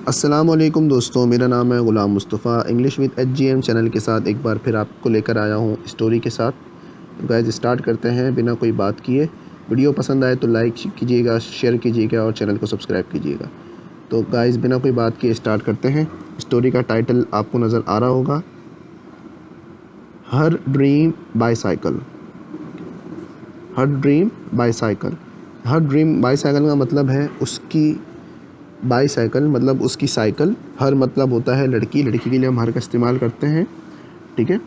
अस्सलामुअलैकुम दोस्तों, मेरा नाम है Ghulam Mustafa. English with HGM channel के साथ एक बार फिर आपको लेकर आया हूँ स्टोरी के साथ। तो गाइस स्टार्ट करते हैं बिना कोई बात किए। वीडियो पसंद आए तो लाइक कीजिएगा, शेयर कीजिएगा और चैनल को सब्सक्राइब कीजिएगा। तो गाइस बिना कोई बात किए स्टार्ट करते हैं। स्टोरी का टाइटल आपको नज़र आ रहा होगा, her dream bicycle. Her dream bicycle. Her dream bicycle का मतलब है उसकी बाईसाइकिल मतलब उसकी साइकिल। हर मतलब होता है लड़की, लड़की के लिए हम हर का इस्तेमाल करते हैं, ठीक है।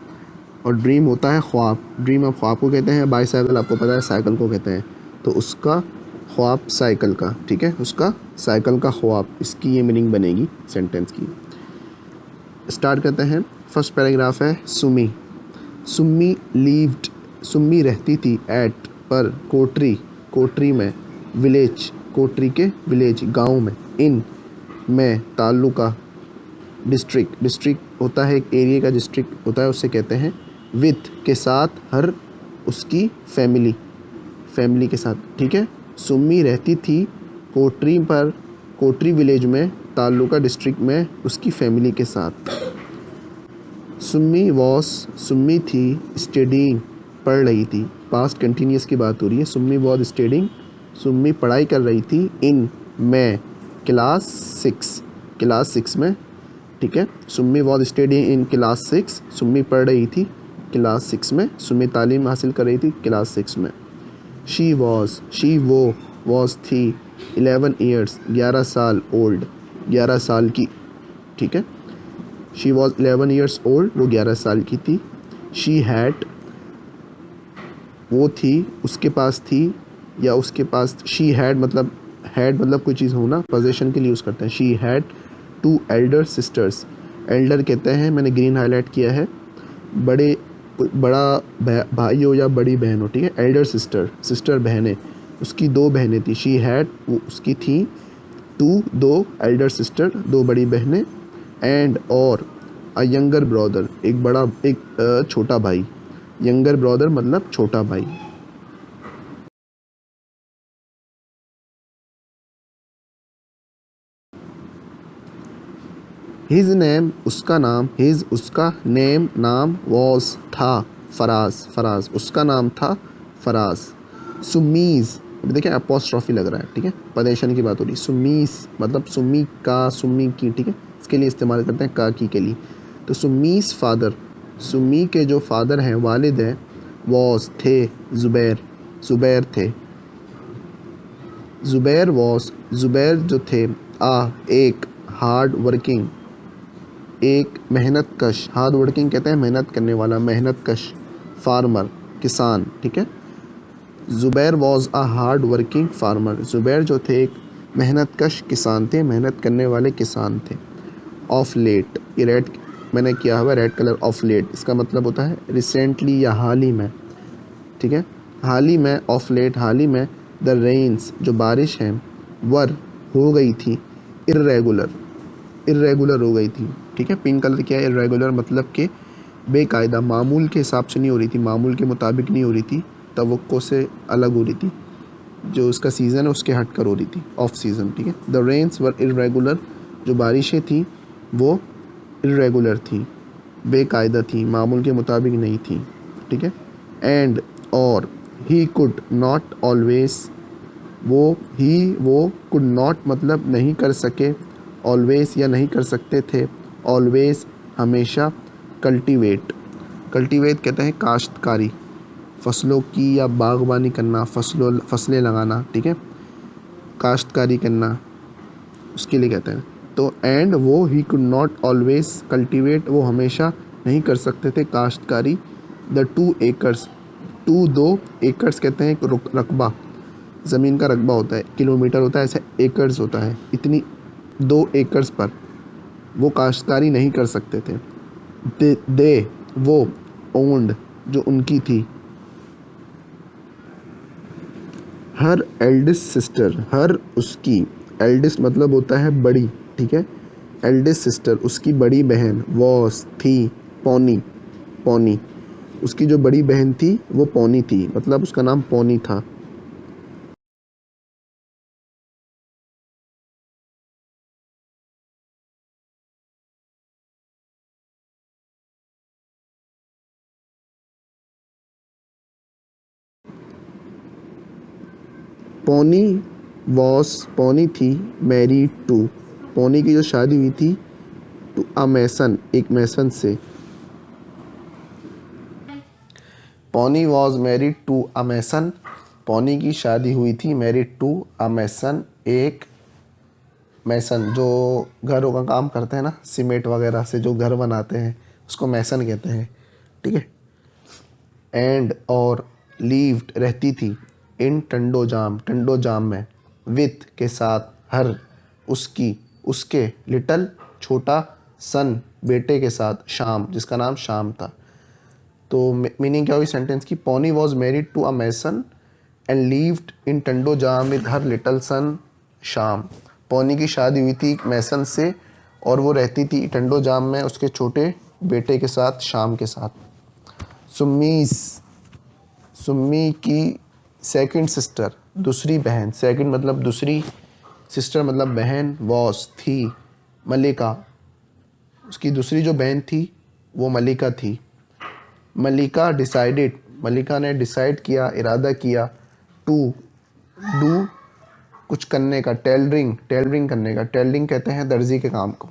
और ड्रीम होता है ख्वाब, ड्रीम आप ख्वाब को कहते हैं। बाईसाइकिल आपको पता है साइकिल को कहते हैं। तो उसका ख्वाब साइकिल का, ठीक है, उसका साइकिल का ख्वाब, इसकी ये मीनिंग बनेगी सेंटेंस की। स्टार्ट करते हैं। फर्स्ट पैराग्राफ है सुमी। सुम्मी लीव्ड, सुम्मी रहती थी एट पर, कोटरी, कोटरी में, विलेज, कोटरी के विलेज गांव में, इन में, तालुका, डिस्ट्रिक्ट, डिस्ट्रिक्ट होता है एक एरिया का, डिस्ट्रिक्ट होता है उससे कहते हैं, विथ के साथ, हर उसकी फैमिली, फैमिली के साथ, ठीक है। सुम्मी रहती थी कोटरी पर, कोटरी विलेज में, तालुका डिस्ट्रिक्ट में, उसकी फैमिली के साथ। सुम्मी वॉस, सुम्मी थी, स्टडीइंग, पढ़ रही थी, पास्ट कंटिन्यूस की बात हो रही है। सुम्मी वॉज स्टडीइंग, सुम्मी पढ़ाई कर रही थी, इन में, क्लास 6, क्लास 6 में, ठीक है। सुम्मी वॉज स्टडीइंग इन क्लास 6, सुम्मी पढ़ रही थी क्लास 6 में, सुम्मी तालीम हासिल कर रही थी क्लास 6 में। शी वॉज, शी वो, वॉज थी, 11 ईयर्स, 11 साल, ओल्ड, 11 साल की, ठीक है। शी वॉज 11 ईयर्स ओल्ड, वो 11 साल की थी। शी हैड, वो थी, उसके पास थी, या उसके पास, शी हैड मतलब कोई चीज़ होना, पोजेशन के लिए यूज़ करते हैं। She had 2 Elder sisters, Elder कहते हैं, मैंने ग्रीन हाईलाइट किया है, बड़े, बड़ा भाई हो या बड़ी बहन हो, ठीक है। एल्डर सिस्टर, सिस्टर बहनें, उसकी 2 बहनें थी। शी हैड, उसकी थी, 2 एल्डर सिस्टर, 2 बड़ी बहनें, एंड और अ यंगर ब्रदर, एक छोटा भाई। यंगर ब्रदर मतलब छोटा भाई। हिज नेम, उसका नाम, हिज उसका, नेम नाम, वॉज था, फराज, फराज उसका नाम था फराज। सुमीज, अभी देखिए अपोस्ट्रॉफी लग रहा है, ठीक है, पदेशन की बात हो रही है। सुमीज मतलब सुम्मी का, सुम्मी की, ठीक है, इसके लिए इस्तेमाल करते हैं का की के लिए। तो सुमीज फादर, सुम्मी के जो फादर हैं, वालिद हैं, वॉज थे, ज़ुबैर, ज़ुबैर थे। ज़ुबैर वॉज, ज़ुबैर जो थे, एक, हार्ड वर्किंग, एक मेहनत कश, हार्ड वर्किंग कहते हैं मेहनत करने वाला, मेहनत कश, फार्मर, किसान, ठीक है। Zubair was a hard working farmer, Zubair जो थे एक मेहनत कश किसान थे, मेहनत करने वाले किसान थे। ऑफ लेट, ये रेड मैंने किया हुआ रेड कलर, ऑफ लेट, इसका मतलब होता है रिसेंटली या हाल ही में, ठीक है। हाल ही में, ऑफ लेट हाल ही में, द रेन्स जो बारिश है, वर हो गई थी, इर्रेगुलर, इर्रेगुलर हो गई थी, ठीक है। पिंक कलर क्या है, इर्रेगुलर मतलब कि बेकायदा, मामूल के हिसाब से नहीं हो रही थी, मामूल के मुताबिक नहीं हो रही थी, तवक्को से अलग हो रही थी, जो उसका सीज़न है उसके हट कर हो रही थी, ऑफ सीज़न, ठीक है। द रेन्स वर इर्रेगुलर, जो बारिशें थी वो इर्रेगुलर थी, बेकायदा थी, मामूल के मुताबिक नहीं थी, ठीक है। एंड और, ही कुड नॉट ऑलवेज, वो कुड नॉट मतलब नहीं कर सके, ऑलवेज या नहीं कर सकते थे, ऑलवेज हमेशा, कल्टीवेट, कल्टीवेट कहते हैं काश्तकारी, फसलों की या बागवानी करना, फसलें लगाना, ठीक है, काश्तकारी करना, उसके लिए कहते हैं। तो एंड वो, he could not always cultivate, वो हमेशा नहीं कर सकते थे काश्तकारी, द 2 एकर्स, 2 एकर्स कहते हैं एक रकबा, ज़मीन का रकबा होता है, किलोमीटर होता है, ऐसे एकर्स होता है, इतनी 2 एकर्स पर वो काश्तकारी नहीं कर सकते थे। दे वो, ओन्ड जो उनकी थी, हर एल्डेस्ट सिस्टर, हर उसकी, एल्डेस्ट मतलब होता है बड़ी, ठीक है। एल्डेस्ट सिस्टर उसकी बड़ी बहन, वॉस थी, पौनी, पौनी उसकी जो बड़ी बहन थी वो पौनी थी, मतलब उसका नाम पौनी था। पोनी पोनी थी मैरिड टू, पोनी की जो शादी हुई थी टू अ मैसन, एक मैसन से। Poni was married to a mason, Poni की शादी हुई थी मैरिड टू अ मैसन, एक मैसन जो घरों का काम करते हैं ना, सीमेंट वगैरह से जो घर बनाते हैं उसको मैसन कहते हैं, ठीक है। एंड और लीव्ड रहती थी इन टंडोजाम में, विथ के साथ, हर उसकी, उसके, लिटल छोटा, सन बेटे के साथ, शाम जिसका नाम शाम था। तो मीनिंग क्या हुई सेंटेंस की, Poni was married to a mason and lived in Tandojam with her little son Sham. Poni की शादी हुई थी एक मैसन से और वो रहती थी टंडोजाम में उसके छोटे बेटे के साथ, शाम के साथ। सुम्मी की सेकंड सिस्टर, दूसरी बहन, सेकंड मतलब दूसरी, सिस्टर मतलब बहन, वॉस थी, मलिका, उसकी दूसरी जो बहन थी वो मलिका थी। मलिका ने डिसाइड किया, इरादा किया, टू डू कुछ करने का, टेलरिंग करने का, टेलरिंग कहते हैं दर्जी के काम को,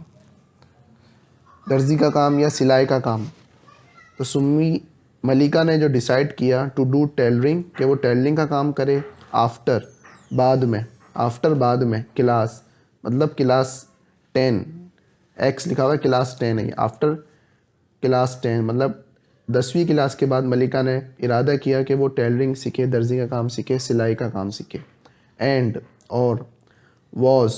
दर्जी का काम या सिलाई का काम। तो मलिका ने जो डिसाइड किया टू डू टेलरिंग, कि वो टेलरिंग का काम करे, आफ्टर बाद में, क्लास मतलब क्लास 10, एक्स लिखा हुआ है, क्लास 10 है, आफ्टर क्लास 10 मतलब 10वीं क्लास के बाद मलिका ने इरादा किया कि वो टेलरिंग सीखे, दर्जी का काम सीखे, सिलाई का काम सीखे। एंड और वॉज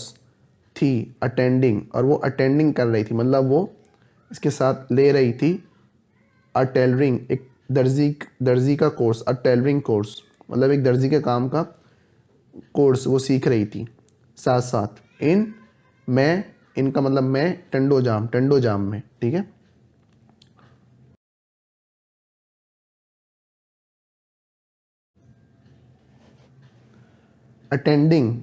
थी अटेंडिंग, और वो अटेंडिंग कर रही थी मतलब वो इसके साथ ले रही थी अ टेलरिंग, एक दर्जी का कोर्स, अ टेलरिंग कोर्स मतलब एक दर्जी के काम का कोर्स वो सीख रही थी साथ साथ। इनका मतलब मैं, टंडोजाम में, ठीक है। अटेंडिंग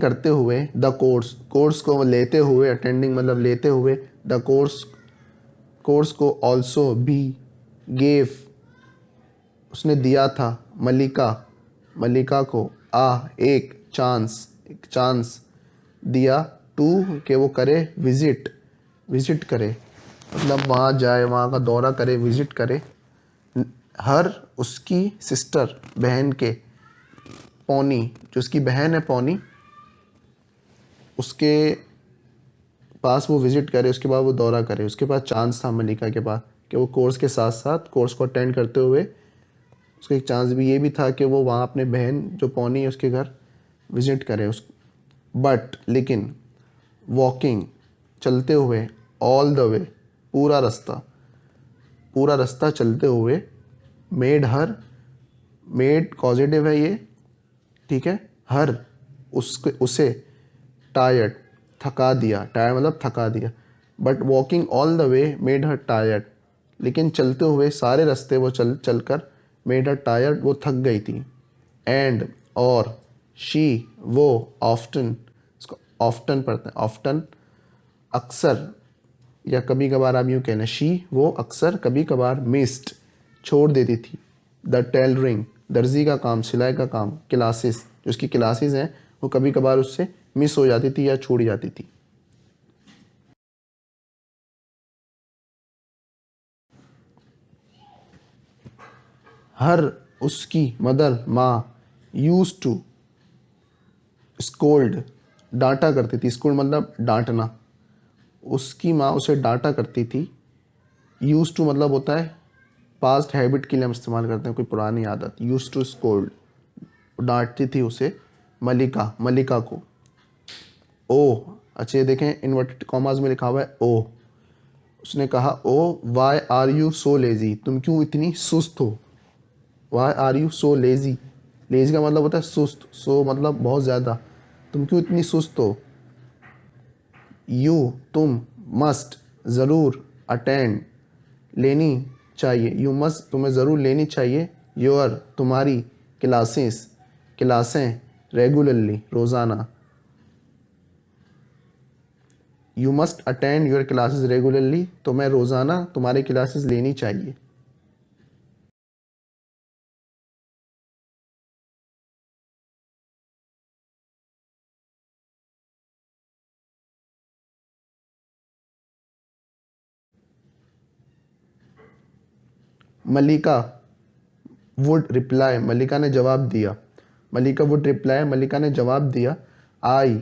करते हुए, द कोर्स को लेते हुए, अटेंडिंग मतलब लेते हुए, द कोर्स को, ऑल्सो भी, गेव उसने दिया था, मलिका को, एक चांस दिया, टू कि वो करे, विजिट करे मतलब वहाँ जाए, वहाँ का दौरा करे, विजिट करे, हर उसकी सिस्टर बहन के, पोनी जो उसकी बहन है पोनी, उसके पास वो विजिट करे, उसके बाद वो दौरा करे। उसके पास चांस था मलिका के पास कि वो कोर्स के साथ साथ, कोर्स को अटेंड करते हुए उसका एक चांस भी ये भी था कि वो वहाँ अपने बहन जो पोनी है उसके घर विजिट करे उस। बट लेकिन वॉकिंग चलते हुए, ऑल द वे पूरा रास्ता चलते हुए, मेड पॉजिटिव है ये, ठीक है, हर उसे टायर्ड टायर्ड मतलब थका दिया। But walking all the way made her tired, लेकिन चलते हुए सारे रास्ते वो चलकर मेड हर टायर्ड, वो थक गई थी। एंड और शी वो ऑफ्टन, इसको ऑफ्टन पढ़ते हैं, ऑफ्टन अक्सर, या कभी कभार आप यूँ कहना, शी वो अक्सर कभी कभार, मिस्ड छोड़ देती थी, द टेलरिंग दर्जी का काम, सिलाई का काम, क्लासेस जो उसकी क्लासेस हैं वो कभी कभार उससे मिस हो जाती थी या छूट जाती थी। हर उसकी मदर माँ, यूज टू स्कोल्ड डांटा करती थी, स्कोल्ड मतलब डांटना, उसकी माँ उसे डांटा करती थी। यूज टू मतलब होता है पास्ट हैबिट के लिए हम इस्तेमाल करते हैं, कोई पुरानी आदत, यूज टू स्कोल्ड, डांटती थी उसे, मलिका को। ओ अच्छा ये देखें इन्वर्टेड कॉमास में लिखा हुआ है ओ, उसने कहा oh why are you so lazy, तुम क्यों इतनी सुस्त हो, why are you so lazy, lazy का मतलब होता है सुस्त, सो मतलब बहुत ज़्यादा, तुम क्यों इतनी सुस्त हो। यू तुम, मस्ट ज़रूर, अटेंड लेनी चाहिए, यू मस्ट तुम्हें ज़रूर लेनी चाहिए, योर तुम्हारी, क्लासें रेगुलरली रोज़ाना, you must attend your classes regularly, तुम्हें रोज़ाना तुम्हारी क्लासेस लेनी चाहिए। मलिका वुड रिप्लाई, मलिका ने जवाब दिया, मलिका वुड रिप्लाई, मलिका ने जवाब दिया, आई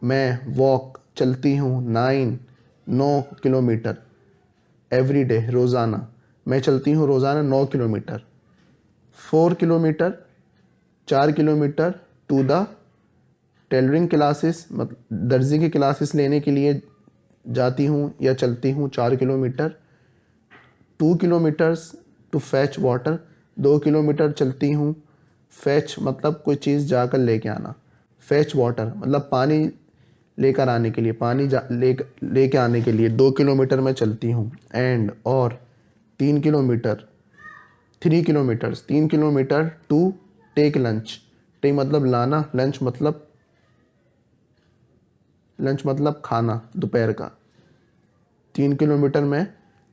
मैं वॉक चलती हूँ 9 किलोमीटर एवरी डे रोज़ाना, मैं चलती हूँ रोज़ाना 9 kilometre, 4 kilometre 4 kilometre to the tailoring classes, मतलब दर्जी की क्लासेस लेने के लिए जाती हूँ या चलती हूँ 4 kilometre, 2 kilometres to fetch water, 2 kilometre चलती हूँ, फैच मतलब कोई चीज़ जाकर लेके आना, फैच वाटर मतलब पानी लेकर आने के लिए, पानी लेके आने के लिए 2 किलोमीटर मैं चलती हूँ, एंड और 3 kilometre 3 kilometres 3 kilometre to take lunch, take मतलब लाना, लंच मतलब खाना दोपहर का, 3 किलोमीटर मैं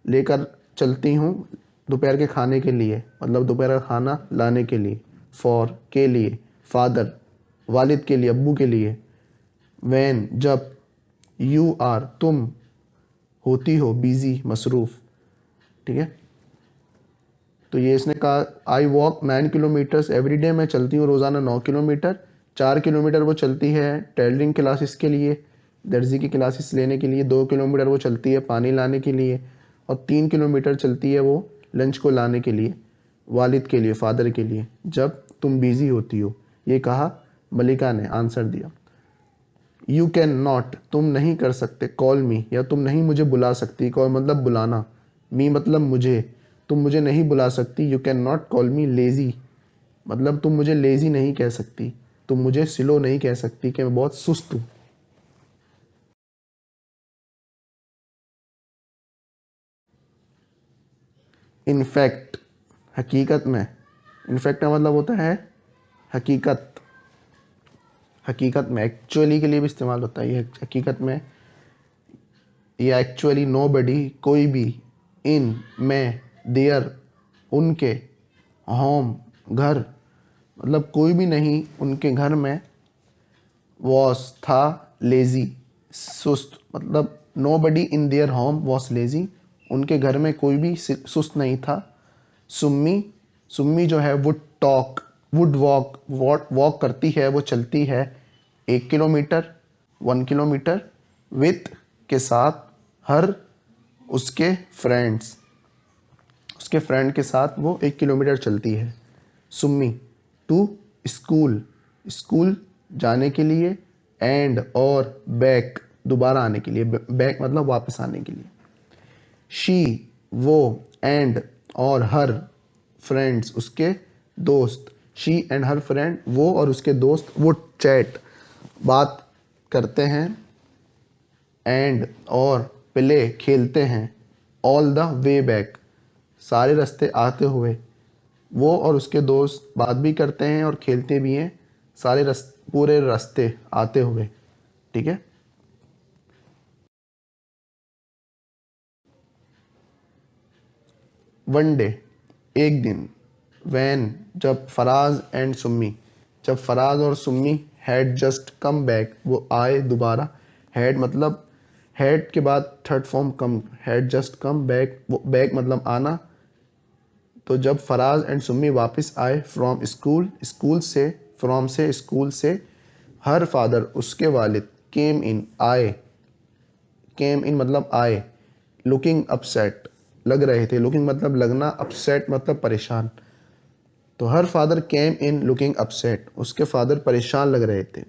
लेकर चलती हूँ दोपहर के खाने के लिए, मतलब दोपहर का खाना लाने के लिए, फॉर के लिए, फादर वालिद के लिए, अब्बू के लिए, वैन जब, यू आर तुम होती हो, बिजी मसरूफ, ठीक है। तो ये इसने कहा I walk 9 kilometres every day, मैं चलती हूँ रोज़ाना 9 किलोमीटर, 4 किलोमीटर वो चलती है टेलरिंग क्लासेस के लिए, दर्जी की क्लासेस लेने के लिए, 2 किलोमीटर वो चलती है पानी लाने के लिए, और 3 किलोमीटर चलती है वो लंच को लाने के लिए, वालिद के लिए, फादर के लिए, जब तुम बिजी होती हो। ये कहा मलिका ने, आंसर दिया। यू कैन नॉट तुम नहीं कर सकते, कॉल मी या तुम नहीं मुझे बुला सकती, कॉल मतलब बुलाना, मी मतलब मुझे, तुम मुझे नहीं बुला सकती, you can not call me lazy मतलब तुम मुझे लेज़ी नहीं कह सकती, तुम मुझे स्लो नहीं कह सकती कि मैं बहुत सुस्त हूँ। इनफैक्ट हकीकत में, इनफैक्ट का मतलब होता है हकीकत, हकीकत में, एक्चुअली के लिए भी इस्तेमाल होता है ये, हकीकत में, या एक्चुअली नो बडी कोई भी, इन में, देयर उनके, होम घर मतलब कोई भी नहीं उनके घर में, वॉस था, लेजी सुस्त मतलब nobody in their home was lazy, उनके घर में कोई भी सुस्त नहीं था। सुम्मी, सुम्मी जो है वुड वॉक, वॉक करती है, वो चलती है 1 किलोमीटर 1 किलोमीटर, विथ के साथ, हर उसके फ्रेंड्स, उसके फ्रेंड के साथ वो 1 किलोमीटर चलती है। सुम्मी टू स्कूल, स्कूल जाने के लिए, एंड और बैक दोबारा आने के लिए, बैक मतलब वापस आने के लिए। शी वो, एंड और हर फ्रेंड्स उसके दोस्त, शी एंड हर फ्रेंड वो और उसके दोस्त, वो चैट बात करते हैं, एंड और प्ले खेलते हैं, ऑल द वे बैक सारे रास्ते आते हुए, वो और उसके दोस्त बात भी करते हैं और खेलते भी हैं पूरे रास्ते आते हुए, ठीक है। वन डे एक दिन, वैन जब, फराज एंड सुम्मी जब फराज और सुम्मी, हैड जस्ट कम बैक वो आए दोबारा, हैड मतलब हैड के बाद third form come, had just come back, वो बैक मतलब आना, तो जब फराज एंड सुम्मी वापस आए फ्रॉम स्कूल, स्कूल से, फ्रॉम से, स्कूल से, हर फादर उसके वालिद, केम इन आए, केम इन मतलब आए, लुकिंग अपसेट लग रहे थे, लुकिंग मतलब लगना, अपसेट मतलब परेशान, तो her father came in looking upset, उसके फादर परेशान लग रहे थे।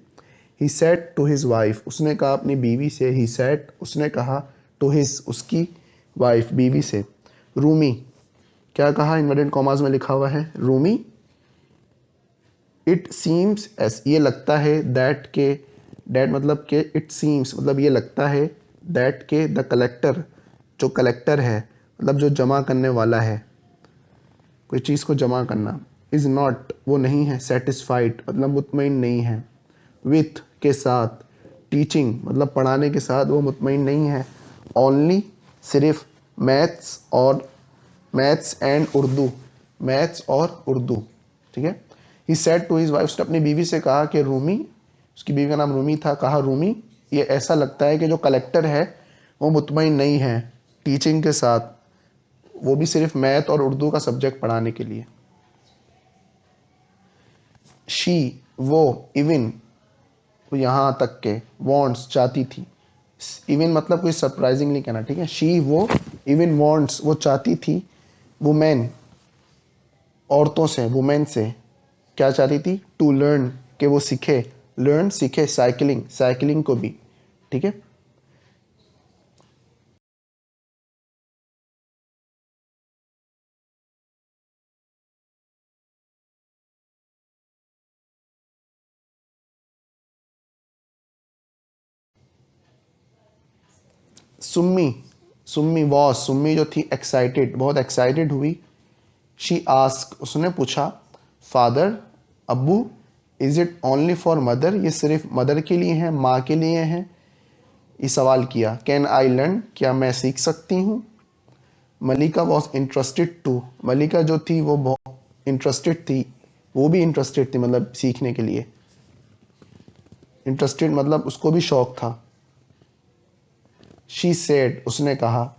He said to his wife, उसने कहा अपनी बीवी से, ही सेड उसने कहा, टू हिज उसकी वाइफ बीवी से, रूमी क्या कहा, इन्वर्टेड कॉमास में लिखा हुआ है रूमी, इट सीम्स एस ये लगता है, दैट के, दैट मतलब के, इट सीम्स मतलब ये लगता है, दैट के, द कलेक्टर जो कलेक्टर है मतलब जो जमा करने वाला है, कोई चीज़ को जमा करना, इज़ नॉट वो नहीं है, सेटिस्फाइड मतलब मुतमईन नहीं है, विथ के साथ, टीचिंग मतलब पढ़ाने के साथ वो मुतमईन नहीं है, ओनली सिर्फ, मैथ्स एंड उर्दू, मैथ्स और उर्दू, ठीक है। He said to his wife, उसने अपनी बीवी से कहा कि रूमी, उसकी बीवी का नाम रूमी था, कहा रूमी ये ऐसा लगता है कि जो कलेक्टर है वो मुतमईन नहीं है टीचिंग के साथ, वो भी सिर्फ मैथ और उर्दू का सब्जेक्ट पढ़ाने के लिए। शी वो, इवन यहाँ तक के, वॉन्ट्स चाहती थी, इवन मतलब कोई सरप्राइजिंगली कहना, ठीक है। शी वो, इवन वॉन्ट्स वो चाहती थी, वुमेन औरतों से, वुमेन से क्या चाहती थी, टू लर्न कि वो सीखे, लर्न सीखे, साइकिलिंग, साइकिलिंग को भी, ठीक है। सुम्मी, सुम्मी वॉज, सुम्मी जो थी एक्साइटेड, बहुत एक्साइटेड हुई। शी आस्क उसने पूछा, फादर अब्बू, is it only for mother, ये सिर्फ मदर के लिए है, माँ के लिए है, ये सवाल किया। कैन आई लर्न, क्या मैं सीख सकती हूँ। मलिका वॉज इंटरेस्टेड टू, मलिका जो थी वो बहुत इंटरेस्टेड थी, वो भी इंटरेस्टेड थी मतलब सीखने के लिए, इंटरेस्टेड मतलब उसको भी शौक था। शी सेड उसने कहा,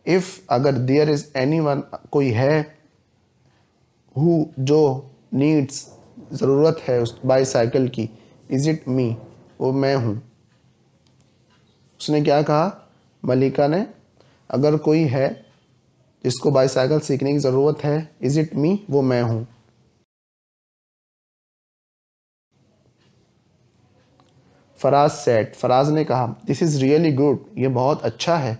इफ अगर देयर इज एनी वन कोई है, हु जो, नीड्स ज़रूरत है उस बाईसाइकिल की, इज इट मी वो मैं हूँ। उसने क्या कहा, मलिका ने, अगर कोई है जिसको बाईसाइकिल सीखने की ज़रूरत है, इज इट मी वो मैं हूँ। फराज सेड, फराज ने कहा, दिस इज़ रियली गुड, ये बहुत अच्छा है।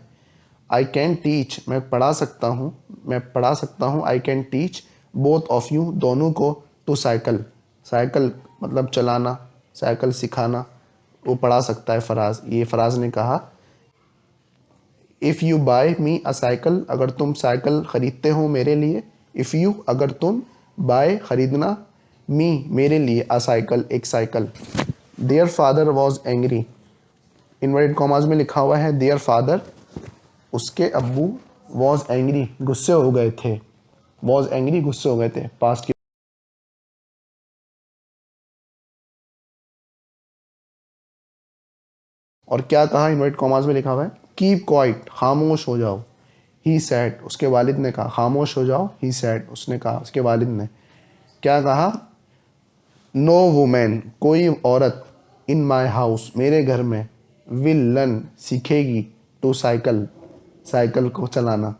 आई कैन टीच, मैं पढ़ा सकता हूँ, मैं पढ़ा सकता हूँ, I can teach both of you, दोनों को, टू साइकिल, साइकिल मतलब चलाना, साइकिल सिखाना, वो पढ़ा सकता है फराज, ये फराज ने कहा। If you buy me a cycle, अगर तुम साइकिल खरीदते हो मेरे लिए, इफ़ यू अगर तुम, बाय खरीदना, मी मेरे लिए, अ साइकिल एक cycle. Their father was angry, inverted commas में लिखा हुआ है देयर फादर, उसके अब्बू, वॉज एंग्री गुस्से हो गए थे, वॉज एंग्री गुस्से हो गए थे, पास्ट की। और क्या कहा, इनवर्टेड कॉमास में लिखा हुआ है, कीप क्वाइट, खामोश हो जाओ। ही सैड, उसके वालिद ने कहा, खामोश हो जाओ, ही सैड उसने कहा, उसके वालिद ने क्या कहा, नो वुमेन कोई औरत, इन माई हाउस मेरे घर में, विल लर्न सीखेगी, टू साइकिल साइकिल को चलाना।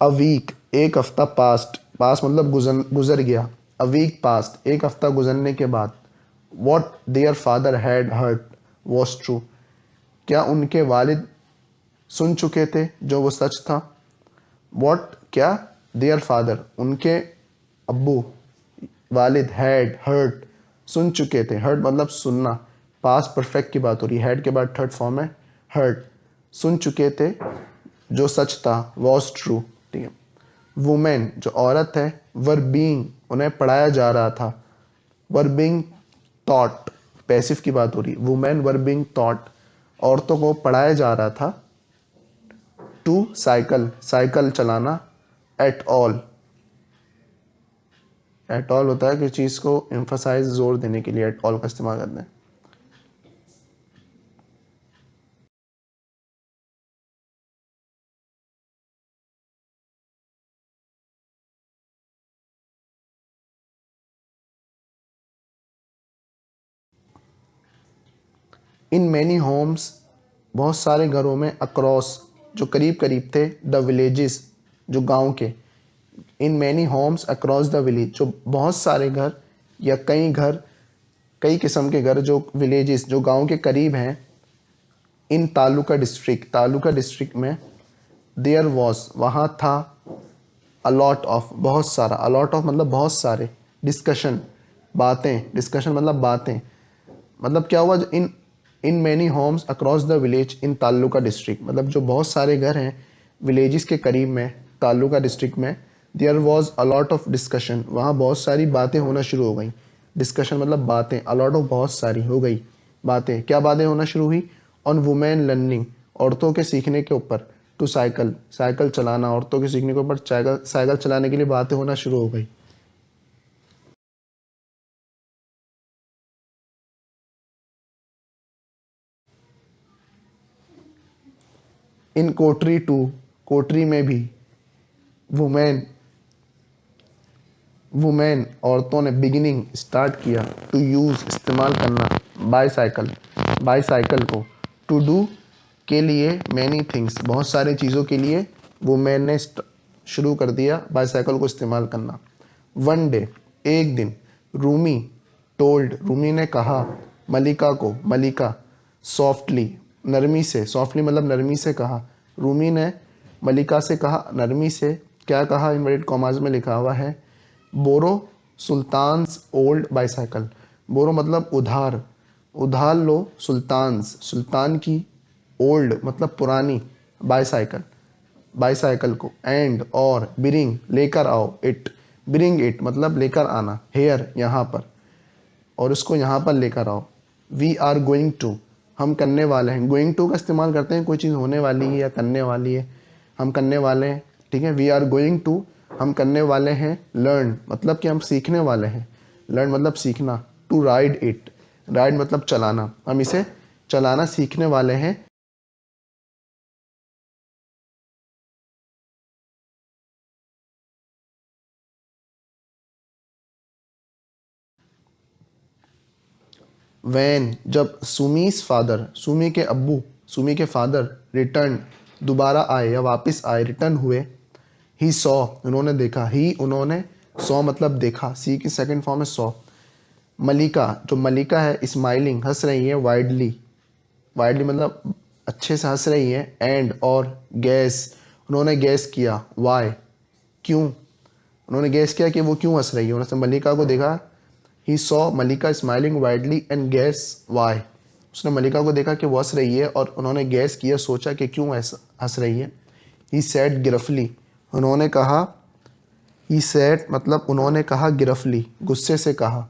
अ वीक एक हफ्ता पास्ट, पास्ट मतलब गुजर गया, अ वीक पास्ट एक हफ्ता गुजरने के बाद। What their father had heard was true, क्या उनके वालिद सुन चुके थे जो वो सच था। वॉट क्या, देयर फादर उनके अब्बू, वालिद, हैड हर्ट सुन चुके थे, हर्ट मतलब सुनना, पास्ट परफेक्ट की बात हो रही है, हैड के बाद थर्ड फॉर्म है हर्ट, सुन चुके थे जो सच था, वॉज ट्रू, ठीक है। वुमेन जो औरत है, वर बीइंग उन्हें पढ़ाया जा रहा था, वर बीइंग टॉट, पैसिव की बात हो रही, वुमेन वर बीइंग टॉट औरतों को पढ़ाया जा रहा था, टू साइकिल साइकिल चलाना, एट ऑल, एट ऑल होता है कि चीज़ को एम्फसाइज जोर देने के लिए एट ऑल का इस्तेमाल करते हैं। इन मैनी होम्स बहुत सारे घरों में, अक्रॉस जो करीब करीब थे, द विलेजेस जो गांव के, in many homes across the village जो बहुत सारे घर या कई घर, कई किस्म के घर जो विलेजेस जो गांव के करीब हैं, इन तालुका डिस्ट्रिक्ट, तालुका डिस्ट्रिक्ट में, देयर वॉज वहाँ था, अलॉट ऑफ बहुत सारा, अलॉट ऑफ मतलब बहुत सारे, डिस्कशन बातें, डिस्कशन मतलब बातें, मतलब क्या हुआ, जो in in many homes across the village in taluka district, मतलब जो बहुत सारे घर हैं विलेजेस के करीब में, तालुका डिस्ट्रिक्ट में, there was a lot of discussion वहाँ बहुत सारी बातें होना शुरू हो गई, डिस्कशन मतलब बातें, अलॉट ऑफ बहुत सारी हो गई बातें, क्या बातें होना शुरू हुई, ऑन वुमेन लर्निंग औरतों के सीखने के ऊपर, टू साइकिल साइकिल चलाना, औरतों के सीखने के ऊपर साइकिल साइकिल चलाने के लिए बातें होना शुरू हो गई। इन कोटरी टू कोठरी में भी वुमेन वुमेन औरतों ने बिगिनिंग स्टार्ट किया टू यूज़ इस्तेमाल करना बाईसाइकिल बाईसाइकिल को टू डू के लिए मैनी थिंग्स बहुत सारी चीज़ों के लिए वुमेन ने शुरू कर दिया बाईसाइकिल को इस्तेमाल करना। वन डे एक दिन रूमी रूमी ने कहा मलिका को मलिका सॉफ्टली नरमी से सॉफ्टली मतलब नरमी से कहा रूमी ने मलिका से कहा नरमी से क्या कहा इनवर्टेड कॉमास में लिखा हुआ है बोरो सुल्तान्स ओल्ड बाईसाइकिल बोरो मतलब उधार लो सुल्तान की ओल्ड मतलब पुरानी बाईसाइकिल को एंड और लेकर आओ ब्रिंग इट मतलब लेकर आना हेयर यहाँ पर और उसको यहाँ पर लेकर आओ। वी आर गोइंग टू हम करने वाले हैं गोइंग टू का इस्तेमाल करते हैं कोई चीज़ होने वाली है या करने वाली है हम करने वाले हैं ठीक है। वी आर गोइंग टू हम करने वाले हैं लर्न मतलब कि हम सीखने वाले हैं लर्न मतलब सीखना टू राइड मतलब चलाना हम इसे चलाना सीखने वाले हैं। वैन जब सुमी के फादर रिटर्न दोबारा आए या वापस आए रिटर्न हुए ही सॉ उन्होंने देखा उन्होंने सॉ मतलब देखा सी की सेकंड फॉर्म है सॉ। मलिका है स्माइलिंग हंस रही है वाइडली मतलब अच्छे से हंस रही है एंड और गैस उन्होंने गैस किया वाई क्यों उन्होंने गैस किया कि वो क्यों हंस रही है उन्होंने मलिका को देखा he saw Malika smiling widely and guess why उसने मलिका को देखा कि वो हंस रही है और उन्होंने गैस किया सोचा कि क्यों हंस रही है। ही सैड गिरफली उन्होंने कहा ही सैड मतलब उन्होंने कहा गिरफली गुस्से से कहा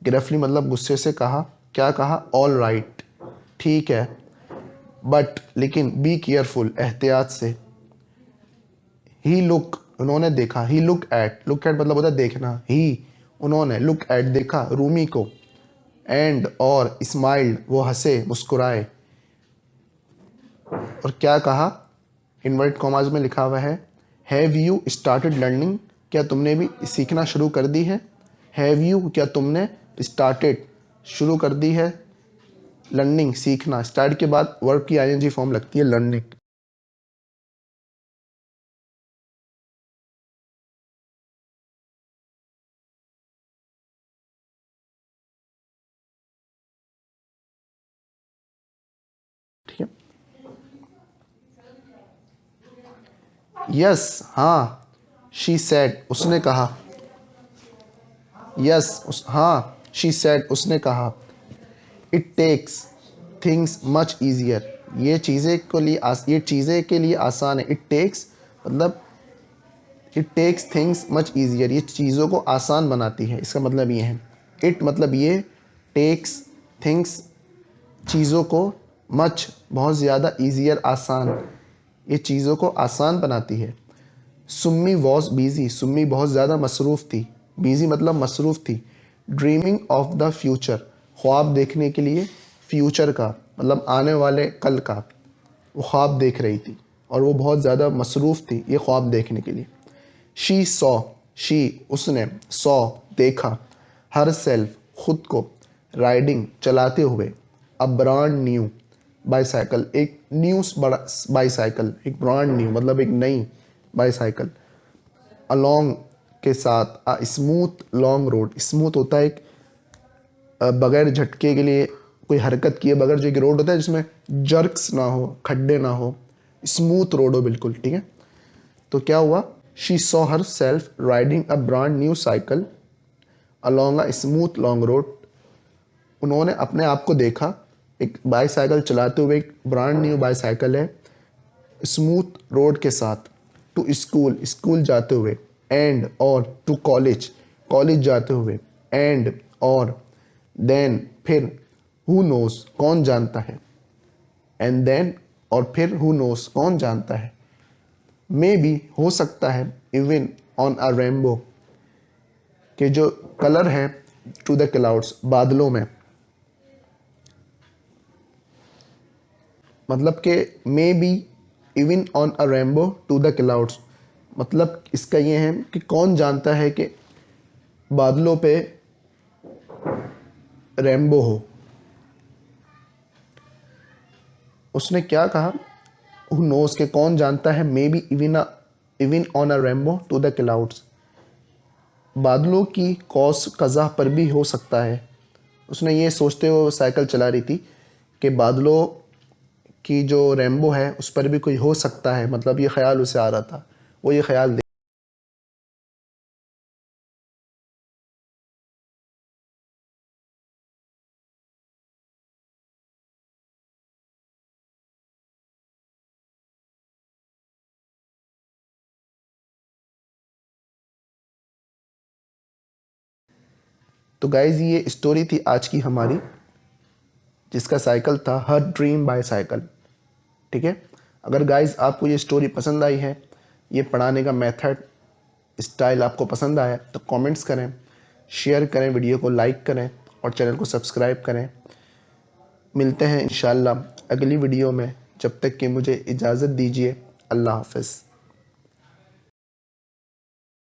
गिरफली मतलब गुस्से से कहा क्या कहा ऑल राइट ठीक है बट लेकिन बी केयरफुल एहतियात से। ही लुक उन्होंने देखा ही लुक एट मतलब होता है देखना ही उन्होंने लुक एट देखा रूमी को एंड और स्माइल्ड वो हंसे मुस्कुराए और क्या कहा इनवर्ट कॉमास में लिखा हुआ है हैव यू स्टार्टेड लर्निंग क्या तुमने भी सीखना शुरू कर दी है हैव यू क्या तुमने स्टार्टेड शुरू कर दी है लर्निंग सीखना स्टार्ट के बाद वर्ब की आईएनजी फॉर्म लगती है लर्निंग। ठीक है यस हाँ शी सेड उसने कहा हाँ शी सेड उसने कहा it takes things much easier ये चीज़ें के लिए आसान है इट टेक्स मतलब it takes things much easier ये चीज़ों को आसान बनाती है इसका मतलब ये है इट मतलब ये टेक्स थिंग्स चीज़ों को मच बहुत ज़्यादा ईजियर आसान ये चीज़ों को आसान बनाती है। सुम्मी वॉज बिजी सुम्मी बहुत ज़्यादा मसरूफ़ थी बिजी मतलब मसरूफ़ थी ड्रीमिंग ऑफ द फ्यूचर ख्वाब देखने के लिए फ्यूचर का मतलब आने वाले कल का वो ख्वाब देख रही थी और वो बहुत ज़्यादा मसरूफ़ थी ये ख्वाब देखने के लिए। शी उसने सॉ देखा हर सेल्फ खुद को राइडिंग चलाते हुए अ ब्रांड न्यू बाईसाइकिल एक न्यू बाईसाइकिल एक ब्रांड न्यू मतलब एक नई बाईसाइकिल अलोंग के साथ a smooth long road smooth होता है एक बगैर झटके के लिए कोई हरकत किए बगैर जो एक रोड होता है जिसमें जर्क्स ना हो खड्डे ना हो स्मूथ रोड हो बिल्कुल ठीक है। तो क्या हुआ she saw her self riding a brand new cycle along a smooth long road उन्होंने अपने आप को देखा एक बाईसाइकिल चलाते हुए एक ब्रांड न्यू बाईसाइकिल है स्मूथ रोड के साथ टू स्कूल जाते हुए एंड और टू कॉलेज जाते हुए एंड और देन फिर हु नोस कौन जानता है एंड देन और फिर हु नोस कौन जानता है मे बी हो सकता है इवन ऑन अ रेनबो के जो कलर है टू द क्लाउड्स बादलों में मतलब के maybe even on a rainbow to the clouds, मतलब इसका ये है कि कौन जानता है कि बादलों पे रेनबो हो। उसने क्या कहा, हु नोस, के कौन जानता है, maybe even on a rainbow to the clouds, बादलों की कौस कज़ा पर भी हो सकता है। उसने ये सोचते हुए वो साइकिल चला रही थी कि बादलों की जो रेनबो है उस पर भी कोई हो सकता है, मतलब ये ख्याल उसे आ रहा था, वो ये ख्याल। तो गाइज ये स्टोरी थी आज की हमारी, जिसका साइकिल था हर ड्रीम बाय साइकिल। ठीक है, अगर गाइज आपको ये स्टोरी पसंद आई है, ये पढ़ाने का मेथड स्टाइल आपको पसंद आया तो कमेंट्स करें, शेयर करें, वीडियो को लाइक करें और चैनल को सब्सक्राइब करें। मिलते हैं इंशाल्लाह अगली वीडियो में, जब तक कि मुझे इजाज़त दीजिए। अल्लाह हाफ़िज़।